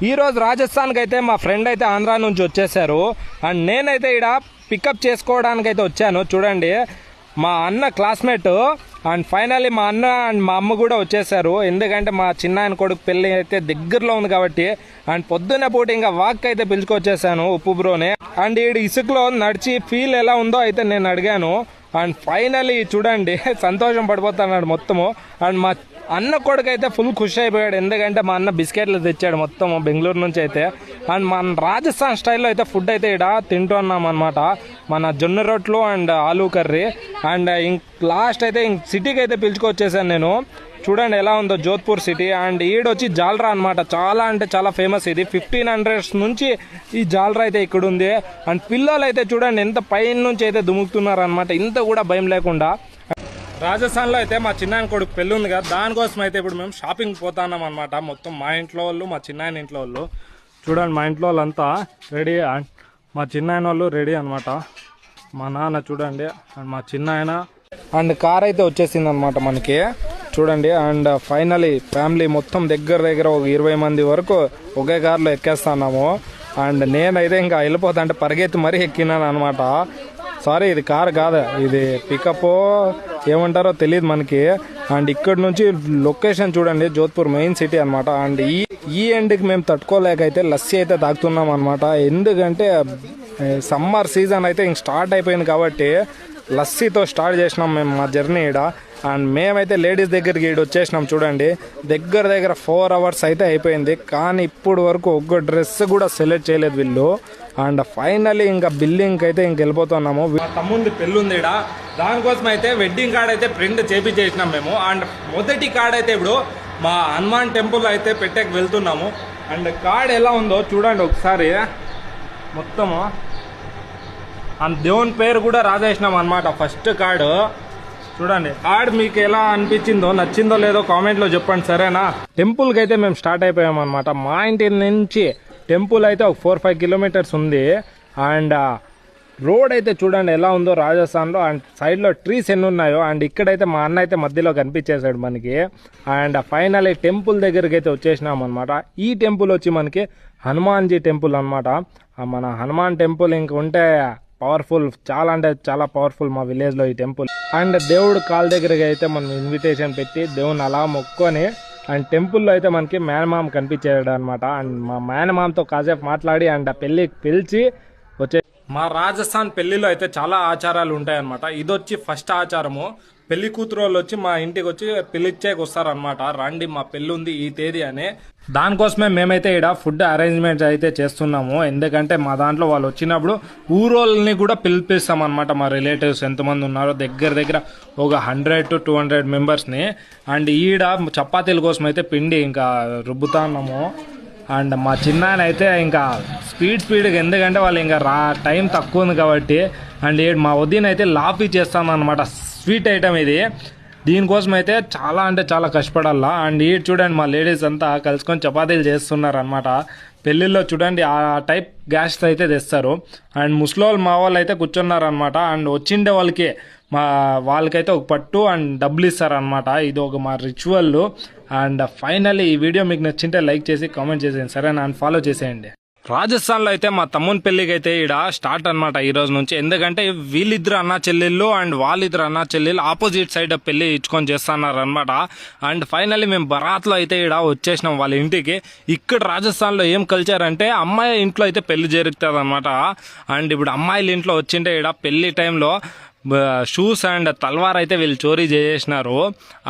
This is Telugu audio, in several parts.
ఈరోజు రాజస్థాన్కి అయితే మా ఫ్రెండ్ అయితే ఆంధ్రా నుంచి వచ్చేసారు. అండ్ నేనైతే ఇక్కడ పికప్ చేసుకోవడానికి అయితే వచ్చాను. చూడండి, మా అన్న క్లాస్మేట్. అండ్ ఫైనల్లీ మా అన్న అండ్ మా అమ్మ కూడా వచ్చేసారు. ఎందుకంటే మా చిన్నాయన కొడుకు పెళ్ళి అయితే దగ్గరలో ఉంది కాబట్టి. అండ్ పొద్దున్న పూట ఇంకా వాక్ అయితే పిలుచుకొచ్చేసాను ఉప్పు బ్రోని. అండ్ ఈ ఇసుకలో నడిచి ఫీల్ ఎలా ఉందో అయితే నేను అడిగాను. అండ్ ఫైనల్లీ చూడండి, సంతోషం పడిపోతున్నాడు మొత్తము. అండ్ మా అన్న కొడుకు అయితే ఫుల్ ఖుషి అయిపోయాడు. ఎందుకంటే మా అన్న బిస్కెట్లు తెచ్చాడు మొత్తం బెంగళూరు నుంచి అయితే. అండ్ మన రాజస్థాన్ స్టైల్లో అయితే ఫుడ్ అయితే ఇక్కడ తింటున్నాం అనమాట. మన జొన్న రొట్లు and aloo curry. And last అయితే సిటీకి అయితే పిలుచుకొచ్చేసాను నేను. చూడండి ఎలా ఉందో జోధ్పూర్ సిటీ. అండ్ ఈడొచ్చి జాల్రా అనమాట. చాలా అంటే చాలా ఫేమస్ ఇది. 1500s నుంచి ఈ జాల్రా అయితే ఇక్కడ ఉంది. అండ్ పిల్లలు అయితే చూడండి ఎంత పైన నుంచి అయితే దుముకుతున్నారు అనమాట, ఇంత కూడా భయం లేకుండా. రాజస్థాన్లో అయితే మా చిన్నాయన కొడుకు పెళ్ళి ఉంది కదా, దానికోసం అయితే ఇప్పుడు మేము షాపింగ్ పోతున్నాం అనమాట. మొత్తం మా ఇంట్లో వాళ్ళు, మా చిన్నాయన ఇంట్లో వాళ్ళు. చూడండి మా ఇంట్లో వాళ్ళంతా రెడీ. అండ్ మా చిన్నాయన వాళ్ళు రెడీ అనమాట. మా నాన్న చూడండి, అండ్ మా చిన్నాయన. అండ్ కార్ అయితే వచ్చేసింది అనమాట మనకి. చూడండి, అండ్ ఫైనలీ ఫ్యామిలీ మొత్తం దగ్గర ఒక 20 మంది వరకు ఒకే కార్లో ఎక్కేస్తున్నాము. అండ్ నేనైతే ఇంకా వెళ్ళిపోతా అంటే పరిగెత్తి మరీ ఎక్కినాను అనమాట. సారీ, ఇది కార్ కాదు, ఇది పికప్ ఏమంటారో తెలియదు మనకి. అండ్ ఇక్కడ నుంచి లొకేషన్ చూడండి, జోధ్పూర్ మెయిన్ సిటీ అనమాట. అండ్ ఈ ఎండ్కి మేము తట్టుకోలేకైతే లస్సీ అయితే తాగుతున్నాం అనమాట. ఎందుకంటే సమ్మర్ సీజన్ అయితే ఇంక స్టార్ట్ అయిపోయింది కాబట్టి లస్సీతో స్టార్ట్ చేసినాం మేము మా జర్నీ ఈడ. అండ్ మేమైతే లేడీస్ దగ్గరికి ఈడ వచ్చేసినాం. చూడండి, దగ్గర 4 hours అయితే అయిపోయింది, కానీ ఇప్పుడు వరకు ఒక్క డ్రెస్ కూడా సెలెక్ట్ చేయలేదు వీళ్ళు. అండ్ ఫైనల్లీ ఇంకా బిల్లింగ్ అయితే ఇంక వెళ్ళిపోతున్నాము. మా తమ్ముంది పెళ్ళి ఉంది ఈడ, దానికోసం అయితే వెడ్డింగ్ కార్డ్ అయితే ప్రింట్ చేయించేసినాం మేము. అండ్ మొదటి కార్డ్ అయితే ఇప్పుడు మా హనుమాన్ టెంపుల్ అయితే పెట్టేకి వెళ్తున్నాము. అండ్ కార్డ్ ఎలా ఉందో చూడండి ఒకసారి మొత్తము. అండ్ దేవుని పేరు కూడా రాసేసినాం అనమాట ఫస్ట్ కార్డు. చూడండి, కార్డ్ మీకు ఎలా అనిపించిందో, నచ్చిందో లేదో కామెంట్లో చెప్పండి, సరేనా? టెంపుల్కి అయితే మేము స్టార్ట్ అయిపోయాం అనమాట. మా ఇంటి నుంచి టెంపుల్ అయితే ఒక 4-5 kilometers ఉంది. అండ్ రోడ్ అయితే చూడండి ఎలా ఉందో రాజస్థాన్లో. అండ్ సైడ్లో ట్రీస్ ఎన్ని ఉన్నాయో. అండ్ ఇక్కడైతే మా అన్న అయితే మధ్యలో కనిపించేశాడు మనకి. అండ్ ఫైనల్ టెంపుల్ దగ్గరికి అయితే వచ్చేసినాం అనమాట. ఈ టెంపుల్ వచ్చి మనకి హనుమాన్జీ టెంపుల్ అనమాట. మన హనుమాన్ టెంపుల్ ఇంక ఉంటే పవర్ఫుల్, చాలా అంటే చాలా పవర్ఫుల్ మా విలేజ్లో ఈ టెంపుల్. అండ్ దేవుడు కాల్ దగ్గరికి అయితే మనం ఇన్విటేషన్ పెట్టి దేవుని అలా మొక్కొని, అండ్ టెంపుల్లో అయితే మనకి మేనమామ కనిపించాడు అనమాట. అండ్ మా మేనమామతో కాసేపు మాట్లాడి అండ్ ఆ పెళ్ళికి పిలిచి వచ్చే. మా రాజస్థాన్ పెళ్లిలో అయితే చాలా ఆచారాలు ఉంటాయన్నమాట. ఇదొచ్చి ఫస్ట్ ఆచారము. పెళ్లి కూతురు వాళ్ళు వచ్చి మా ఇంటికి వచ్చి పిలిచేకి వస్తారనమాట. రండి మా పెళ్లి ఉంది ఈ తేదీ అని. దానికోసమే మేమైతే ఇక్కడ ఫుడ్ అరేంజ్మెంట్స్ అయితే చేస్తున్నాము. ఎందుకంటే మా దాంట్లో వాళ్ళు వచ్చినప్పుడు ఊరోళ్ళని కూడా పిలిపిస్తాం అనమాట. మా రిలేటివ్స్ ఎంతమంది ఉన్నారో దగ్గర ఒక 100 to 200 మెంబర్స్ని. అండ్ ఈడ చపాతీల కోసం అయితే పిండి ఇంకా రుబ్బుతున్నాము. అండ్ మా చిన్నాయన అయితే ఇంకా స్పీడ్గా, ఎందుకంటే వాళ్ళు ఇంకా టైం తక్కువ ఉంది కాబట్టి. అండ్ మా వదిన అయితే లాఫీ చేస్తాను అనమాట. స్వీట్ ఐటమ్ ఇది, దీనికోసం అయితే చాలా అంటే చాలా కష్టపడాలా. అండ్ ఈ చూడండి మా లేడీస్ అంతా కలుసుకొని చపాతీలు చేస్తున్నారు అనమాట. పెళ్ళిళ్ళలో చూడండి ఆ టైప్ గ్యాస్ అయితే తెస్తారు. అండ్ ముసలోళ్ళు మా వాళ్ళు అయితే కూర్చున్నారు అనమాట. అండ్ వచ్చిండే వాళ్ళకైతే ఒక పట్టు అండ్ డబ్బులు ఇస్తారనమాట. ఇది ఒక మా రిచువల్. అండ్ ఫైనల్లీ ఈ వీడియో మీకు నచ్చింటే లైక్ చేసి కామెంట్ చేసేయండి, సరేనా? అండ్ ఫాలో చేసేయండి. రాజస్థాన్లో అయితే మా తమ్ముని పెళ్లికి అయితే ఇక్కడ స్టార్ట్ అనమాట ఈ రోజు నుంచి. ఎందుకంటే వీళ్ళిద్దరు అన్నా చెల్లెళ్ళు అండ్ వాళ్ళిద్దరు అన్నా చెల్లెళ్ళు ఆపోజిట్ సైడ్ పెళ్లి ఇచ్చుకొని చేస్తున్నారు అనమాట. అండ్ ఫైనల్లీ మేము బరాత్లో అయితే ఇక్కడ వచ్చేసినాం వాళ్ళ ఇంటికి. ఇక్కడ రాజస్థాన్లో ఏం కల్చర్ అంటే అమ్మాయి ఇంట్లో అయితే పెళ్లి జరుగుతుంది అనమాట. అండ్ ఇప్పుడు అమ్మాయిల ఇంట్లో వచ్చింటే ఇక్కడ పెళ్లి టైంలో షూస్ అండ్ తల్వార్ అయితే వీళ్ళు చోరీ చేసేసినారు.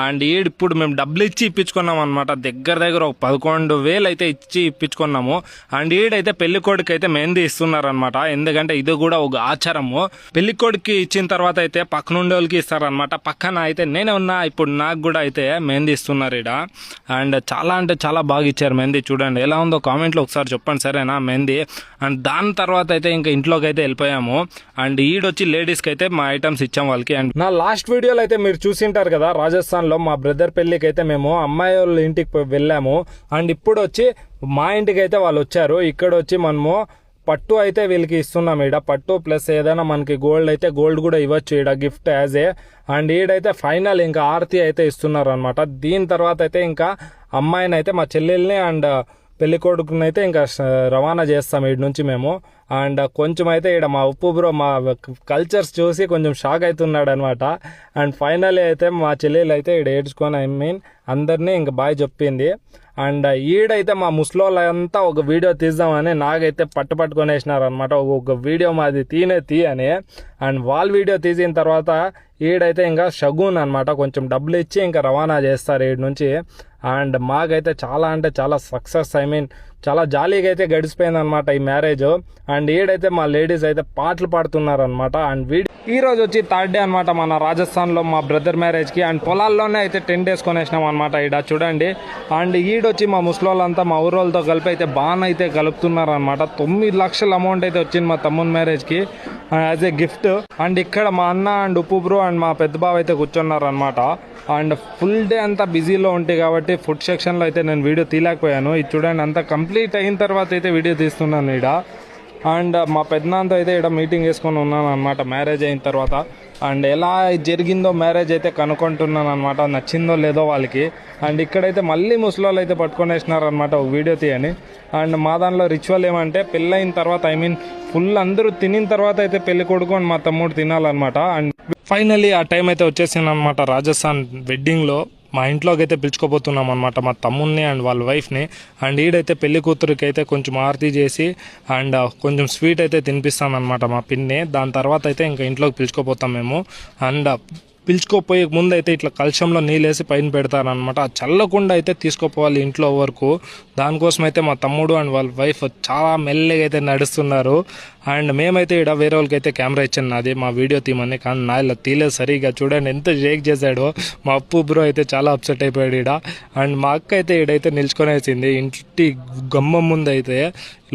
అండ్ ఇప్పుడు మేము డబ్బులు ఇచ్చి ఇప్పించుకున్నాం అనమాట. దగ్గర ఒక 11,000 అయితే ఇచ్చి ఇప్పించుకున్నాము. అండ్ ఈడైతే పెళ్లికోడికి అయితే మెహందీ ఇస్తున్నారు అనమాట. ఎందుకంటే ఇది కూడా ఒక ఆచారము. పెళ్లికోడికి ఇచ్చిన తర్వాత అయితే పక్కన ఉండే వాళ్ళకి ఇస్తారనమాట. పక్కన అయితే నేనే ఉన్నా, ఇప్పుడు నాకు కూడా అయితే మెహందీ ఇస్తున్నారు ఈడ. అండ్ చాలా అంటే చాలా బాగా ఇచ్చారు మెహందీ. చూడండి ఎలా ఉందో కామెంట్లో ఒకసారి చెప్పండి, సరేనా? మెహందీ. అండ్ దాని తర్వాత అయితే ఇంకా ఇంట్లోకి అయితే వెళ్ళిపోయాము. అండ్ ఈడొచ్చి లేడీస్కి అయితే మా ఐటమ్స్ ఇచ్చాం వాళ్ళకి. అండ్ నా లాస్ట్ వీడియోలో అయితే మీరు చూసింటారు కదా, రాజస్థాన్లో మా బ్రదర్ పెళ్లికి అయితే మేము అమ్మాయి వాళ్ళ ఇంటికి వెళ్ళాము. అండ్ ఇప్పుడు వచ్చి మా ఇంటికి అయితే వాళ్ళు వచ్చారు. ఇక్కడ వచ్చి మనము పట్టు అయితే వీళ్ళకి ఇస్తున్నాం. ఈడ పట్టు ప్లస్ ఏదైనా మనకి గోల్డ్ అయితే గోల్డ్ కూడా ఇవ్వచ్చు ఈడ గిఫ్ట్ యాజ్ ఏ. అండ్ ఈడైతే ఫైనల్ ఇంకా ఆరతి అయితే ఇస్తున్నారు అనమాట. దీని తర్వాత అయితే ఇంకా అమ్మాయిని అయితే మా చెల్లెల్ని అండ్ పెళ్లి కొడుకుని అయితే ఇంకా రవాణా చేస్తాం ఇటు నుంచి మేము. అండ్ కొంచెం అయితే ఇక్కడ మా ఉప్పు బ్రో మా కల్చర్స్ చూసి కొంచెం షాక్ అవుతున్నాడు అనమాట. అండ్ ఫైనల్లీ అయితే మా చెల్లెలు అయితే ఇక్కడ ఏడ్చుకొని అందరినీ ఇంకా బాయ్ చెప్పింది. అండ్ ఈడైతే మా ముసలోళ్ళంతా ఒక వీడియో తీద్దామని నాకైతే పట్టుకొనేసినారు అనమాట. ఒక వీడియో మాది తీయని. అండ్ వాళ్ళ వీడియో తీసిన తర్వాత ఈడైతే ఇంకా షగున్ అనమాట, కొంచెం డబ్బులు ఇచ్చి ఇంకా రవాణా చేస్తారు ఈడ నుంచి. అండ్ మాకైతే చాలా అంటే చాలా సక్సెస్, చాలా జాలీగా అయితే గడిచిపోయింది అనమాట ఈ మ్యారేజ్. అండ్ ఈడైతే మా లేడీస్ అయితే పాటలు పాడుతున్నారు అనమాట. అండ్ ఈ రోజు వచ్చి 3rd డే అనమాట మన రాజస్థాన్లో మా బ్రదర్ మ్యారేజ్కి. అండ్ పొలాల్లోనే అయితే టెంట్ వేసుకొనేసినాం అనమాట ఈడ చూడండి. అండ్ ఈడొచ్చి మా ముసలోళ్ళంతా మా ఊరోళ్ళతో కలిపి అయితే బాగా అయితే కలుపుతున్నారు అనమాట. 9 లక్షల అమౌంట్ అయితే వచ్చింది మా తమ్ముని మ్యారేజ్కి యాజ్ ఏ గిఫ్ట్. అండ్ ఇక్కడ మా అన్న అండ్ ఉప్పు బ్రో అండ్ మా పెద్ద బావ అయితే కూర్చున్నారు అనమాట. అండ్ ఫుల్ డే అంతా బిజీలో ఉంటాయి కాబట్టి ఫుడ్ సెక్షన్లో అయితే నేను వీడియో తీయలేకపోయాను. ఇది చూడండి, అంతా కంప్లీట్ అయిన తర్వాత అయితే వీడియో తీస్తున్నాను ఈడ. అండ్ మా పెద్దనాన్నతో అయితే ఇక్కడ మీటింగ్ వేసుకొని ఉన్నాను అనమాట మ్యారేజ్ అయిన తర్వాత. అండ్ ఎలా జరిగిందో మ్యారేజ్ అయితే కనుక్కుంటున్నాను అనమాట, నచ్చిందో లేదో వాళ్ళకి. అండ్ ఇక్కడైతే మళ్ళీ ముసలోళ్ళు అయితే పట్టుకొనేసినారు అనమాట ఒక వీడియో తీయని. అండ్ మా దానిలో రిచువల్ ఏమంటే పెళ్ళైన తర్వాత ఫుల్ అందరూ తినిన తర్వాత అయితే పెళ్లి కొడుకు మా తమ్ముడు తినాలన్నమాట. అండ్ ఫైనల్లీ ఆ టైం అయితే వచ్చేసింది అనమాట. రాజస్థాన్ వెడ్డింగ్లో మా ఇంట్లోకి అయితే పిలుచుకోబోతున్నాం అనమాట మా తమ్ముడిని అండ్ వాళ్ళ వైఫ్ని. అండ్ ఈడైతే పెళ్లి కూతురికి అయితే కొంచెం ఆరతి చేసి అండ్ కొంచెం స్వీట్ అయితే తినిపిస్తాను అనమాట మా పిన్ని. దాని తర్వాత అయితే ఇంకా ఇంట్లోకి పిలుచుకోపోతాం మేము. అండ్ పిలుచుకోపోయే ముందు అయితే ఇట్లా కలశంలో నీళ్ళేసి పైన పెడతారనమాట. ఆ చల్లకుండా అయితే తీసుకుపోవాలి ఇంట్లో వరకు. దానికోసం అయితే మా తమ్ముడు అండ్ వాళ్ళ వైఫ్ చాలా మెల్లగా అయితే నడుస్తున్నారు. అండ్ మేమైతే ఇక్కడ వేరే వాళ్ళకి అయితే కెమెరా ఇచ్చాను నాది మా వీడియో తీయమని, కానీ నా ఇలా తీయలేదు సరిగా. చూడండి ఎంత షేక్ చేశాడో. మా అప్పు బ్రో అయితే చాలా అప్సెట్ అయిపోయాడు ఈడ. అండ్ మా అక్క అయితే ఈడైతే నిల్చుకొనేసింది ఇంటి గమ్మం ముందు అయితే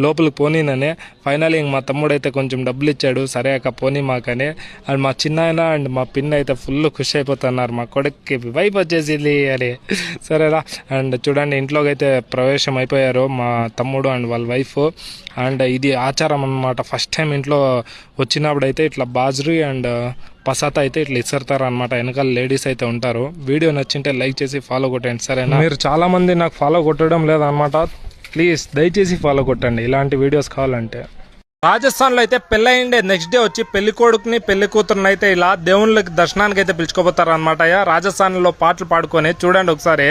లోపలికి పోనీననే. ఫైనల్ ఇంక మా తమ్ముడు అయితే కొంచెం డబ్బులు ఇచ్చాడు, సరే అక్క పోనీ మాకని. అండ్ మా చిన్నాయన అండ్ మా పిన్న అయితే ఫుల్ ఖుషి అయిపోతున్నారు మా కొడుక్కి వైఫ్ వచ్చేసింది అని. సరేరా. అండ్ చూడండి ఇంట్లోకి అయితే ప్రవేశం అయిపోయారు మా తమ్ముడు అండ్ వాళ్ళ వైఫ్. అండ్ ఇది ఆచారం అన్నమాట. ఫస్ట్ టైం ఇంట్లో వచ్చినప్పుడు అయితే ఇట్లా బాజ్రీ అండ్ పసాత అయితే ఇట్లా ఇస్తారనమాట అనమాట. వెనకాల లేడీస్ అయితే ఉంటారు. వీడియో నచ్చింటే లైక్ చేసి ఫాలో కొట్టండి సరేనా. మీరు చాలా మంది నాకు ఫాలో కొట్టడం లేదనమాట, ప్లీజ్ దయచేసి ఫాలో కొట్టండి ఇలాంటి వీడియోస్ కావాలంటే. రాజస్థాన్లో అయితే పెళ్ళయిండే నెక్స్ట్ డే వచ్చి పెళ్లి కొడుకుని పెళ్లి కూతురుని అయితే ఇలా దేవుళ్ళకి దర్శనానికి అయితే పిలుచుకోపోతారు అనమాట. రాజస్థాన్లో పాటలు పాడుకొని చూడండి ఒకసారి.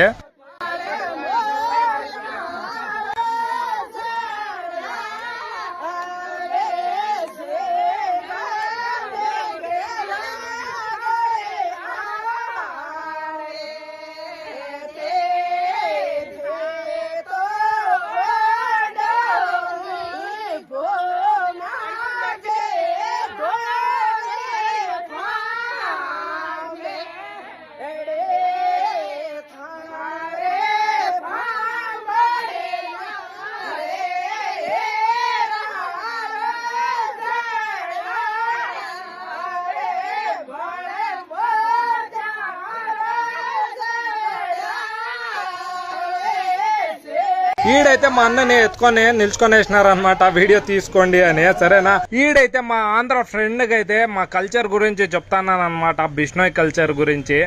ఈడైతే మా అన్నని ఎత్తుకొని నిల్చుకొనేసినారు అనమాట వీడియో తీసుకోండి అని. సరేనా. ఈడైతే మా ఆంధ్ర ఫ్రెండ్ కి అయితే మా కల్చర్ గురించి చెప్తాను అనమాట, బిష్ణోయ్ కల్చర్ గురించి.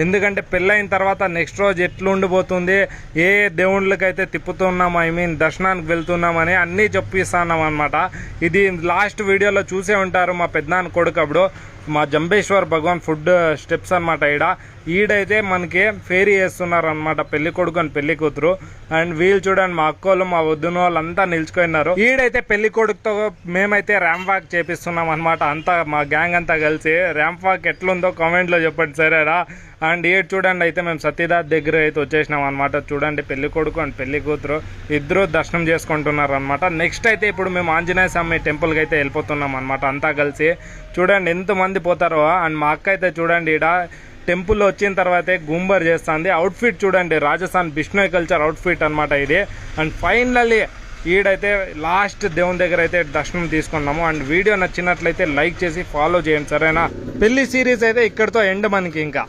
ఎందుకంటే పెళ్ళైన తర్వాత నెక్స్ట్ రోజు ఎట్లు ఉండిపోతుంది, ఏ దేవుళ్ళకైతే తిప్పుతున్నాం, దర్శనానికి వెళ్తున్నామని అన్నీ చెప్పిస్తున్నాం అనమాట. ఇది లాస్ట్ వీడియోలో చూసే ఉంటారు మా పెద్దనాన్న కొడుకు అప్పుడు మా జంబేశ్వర్ భగవాన్ ఫుడ్ స్టెప్స్ అనమాట. ఈడైతే మనకి ఫేరీ వేస్తున్నారు అనమాట పెళ్లి కొడుకు అని పెళ్లి కూతురు. అండ్ వీళ్ళు చూడండి మా అక్కోళ్ళు మా వద్దున వాళ్ళంతా నిల్చుకున్నారు. ఈడైతే పెళ్లి కొడుకుతో మేమైతే ర్యాంప్ వాక్ చేపిస్తున్నాం అనమాట, అంతా మా గ్యాంగ్ అంతా కలిసి. ర్యాంప్ వాక్ ఎట్లుందో కామెంట్ లో చెప్పండి సరేరా. అండ్ ఈడు చూడండి అయితే మేము సత్యదాత్ దగ్గర అయితే వచ్చేసినాం అనమాట. చూడండి పెళ్లి కొడుకు అండ్ పెళ్లి కూతురు ఇద్దరు దర్శనం చేసుకుంటున్నారు అనమాట. నెక్స్ట్ అయితే ఇప్పుడు మేము ఆంజనేయ స్వామి టెంపుల్కి అయితే వెళ్ళిపోతున్నాం అనమాట అంతా కలిసి. చూడండి ఎంతమంది పోతారో. అండ్ మా అక్క అయితే చూడండి ఈడ టెంపుల్లో వచ్చిన తర్వాతే గుంబర్ చేస్తుంది. అవుట్ఫిట్ చూడండి, రాజస్థాన్ బిష్ణోయ్ కల్చర్ అవుట్ఫిట్ అనమాట ఇది. అండ్ ఫైనల్లీ ఈడైతే లాస్ట్ దేవుని దగ్గర అయితే దర్శనం తీసుకున్నాము. అండ్ వీడియో నచ్చినట్లయితే లైక్ చేసి ఫాలో చేయండి సరేనా. పెళ్లి సిరీస్ అయితే ఇక్కడితో ఎండ్ మనకి ఇంకా.